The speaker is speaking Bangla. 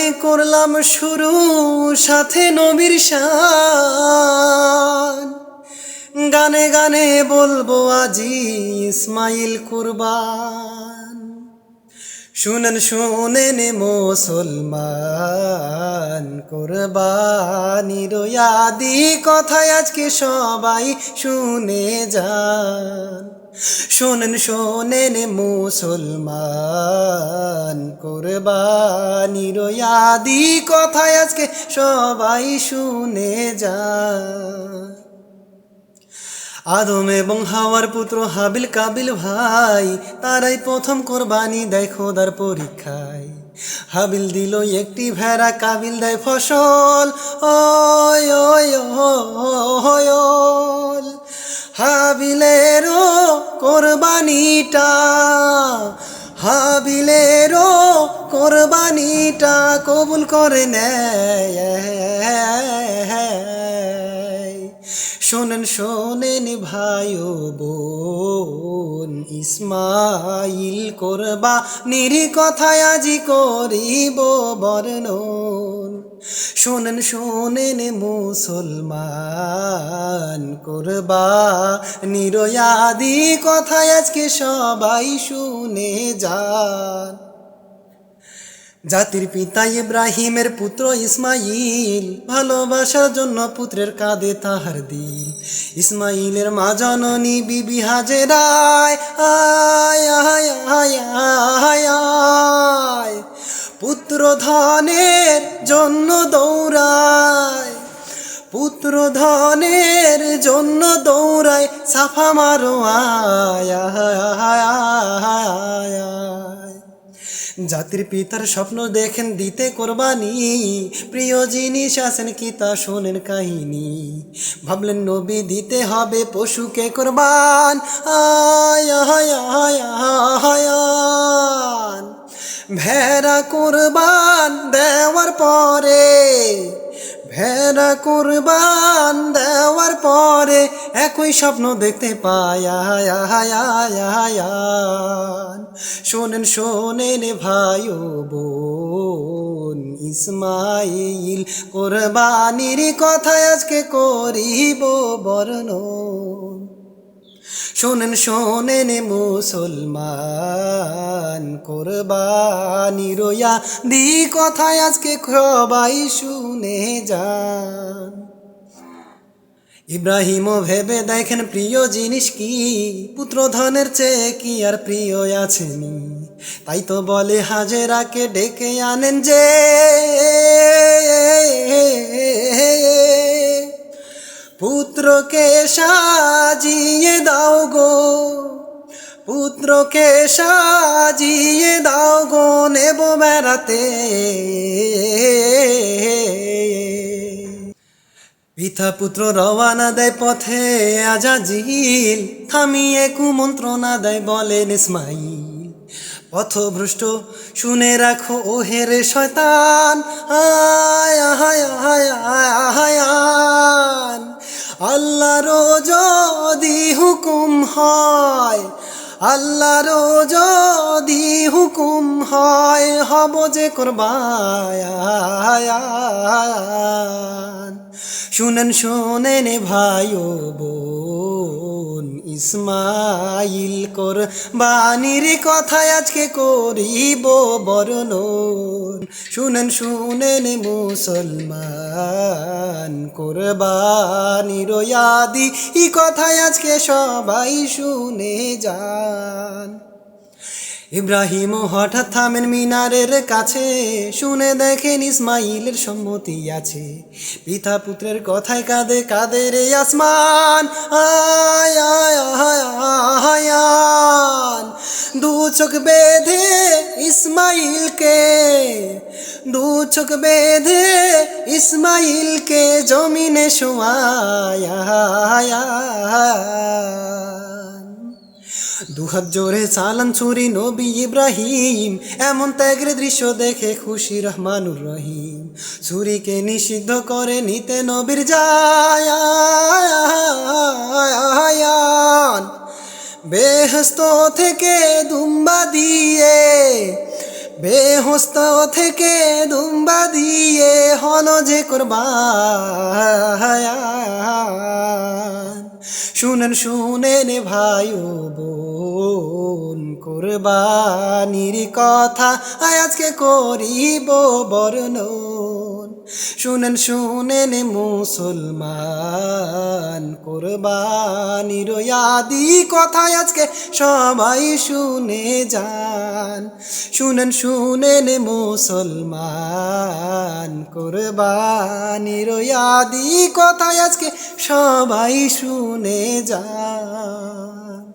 গানে করলাম শুরু, সাথে নবীর শান। গানে গানে বলবো আজি ইসমাইল কুরবান। শুনেন শুনেন মুসলমান, কুরবানির আদি কথায় আজকে সবাই শুনে যান। শোনেন শোনেন মুসলমান, কুরবানির আদি কথায় আজকে সবাই শুনে যান। আদম এবং হাওয়ার পুত্র হাবিল কাবিল ভাই, তারাই প্রথম কোরবানি দেয় খোদার পরীক্ষায়। হাবিল দিল একটি ভেড়া, কাবিল দেয় ফসল। ওয় ওয় ওয় ওয়, হাবিলেরও কোরবানিটা, হাবিলেরও কোরবানিটা কবুল করে নেয়। শোনেন শোনেন ভাই ও বোন, ইসমাইল কোরবানির কথায় আজি করিব বর্ণন। শোনেন শোনেন মুসলমান, কোরবানির আদি কথায় আজকে সবাই শুনে যান। জাতির পিতা ইব্রাহিমের পুত্র ইসমাইল, ভালোবাসার জন্য পুত্রের কাঁধে তাহার দিল। ইসমাইলের মা জননী বিবি হাজেরায়, আয় আয় আয় আয় আয়, পুত্র ধনের জন্য দৌড়ায়, পুত্র ধনের জন্য দৌড়ায়, সাফা মারো আয় আয় আয়। জাতির পিতার স্বপ্ন দেখেন দিতে কোরবানি, প্রিয় জিনিস আছেন কি তা শোনেন কাহিনী। ভাবলেন নবী দিতে হবে পশুকে কোরবান, আয় আয় আয় আয়। ভেড়া কোরবান দেওয়ার পরে, ভেড়া কোরবান দেওয়ার পরে একই স্বপ্ন দেখতে পায়। শোনেন শোনেন ভাই ও বোন, ইসমাইল কোরবানির কথায় আজকে করিব বর্ণন। শোনেন শোনেন মুসলমান, কোরবানির আদি কথায় আজকে সবাই শুনে যান। ইব্রাহিমও ভেবে দেখেন প্রিয় জিনিস কি, পুত্র ধনের চেয়ে কি আর প্রিয় আছেনি। তাই তো বলে হাজেরাকে ডেকে আনেন যে, পুত্রকে সাজিয়ে দাও গো, পুত্রকে সাজিয়ে দাও গো, নেব বেড়াতে। পিতা পুত্র রওয়ানা দেয় পথে আজাজিল, থামিয়ে কুমন্ত্রণা দেয় বলেন ইসমাইল। পথভ্রষ্ট শুনে রাখো ও হেরে শয়তান, আয় আয় আয় আয় আয়। আল্লাহরও যদি হুকুম হয়, আল্লাহরও যদি হুকুম হয়, হব যে কোরবান। শুনেন শোনেন ভাই ও বোন, ইসমাইল কোরবানির কথায় আজকে করিব বর্ণন। শুনেন শুনেন মুসলমান, কোরবানির আদি ই কথায় আজকে সবাই শুনে যান। ইব্রাহিম হঠাৎ থামেন মিনারের কাছে, শুনে দেখেন ইসমাইলের সম্মতি আছে। পিতা পুত্রের কথায় কাঁদে কাঁদে রে আসমান, আয় আয় আয় আয় আয়। দু চোখ বেঁধে ইসমাইলকে, দু চোখ বেঁধে ইসমাইলকে জমিনে শোয়ায়। দুহাত জোরে চালান ছুরি নবী ইব্রাহিম, এমন ত্যাগের দৃশ্য দেখে খুশি রহমানুর রহিম। ছুরিকে নিষিদ্ধ করে নিতে নবীর যায়। বেহেশত থেকে দুম্বা দিয়ে, বেহস্ত থেকে দুম্বা দিয়ে হলো যে কুরবান। শুনেন শুনেন ভাই ও বোন, কুরবানির কথা আজকে করিব বর্ণন। শুনেন শুনেন মুসলমান, কুরবানির আদি কথা আজকে সবাই শুনে যান। শুনেন শুনেন মুসলমান, কুরবানির আদি কথা আজকে সবাই শুনে যান।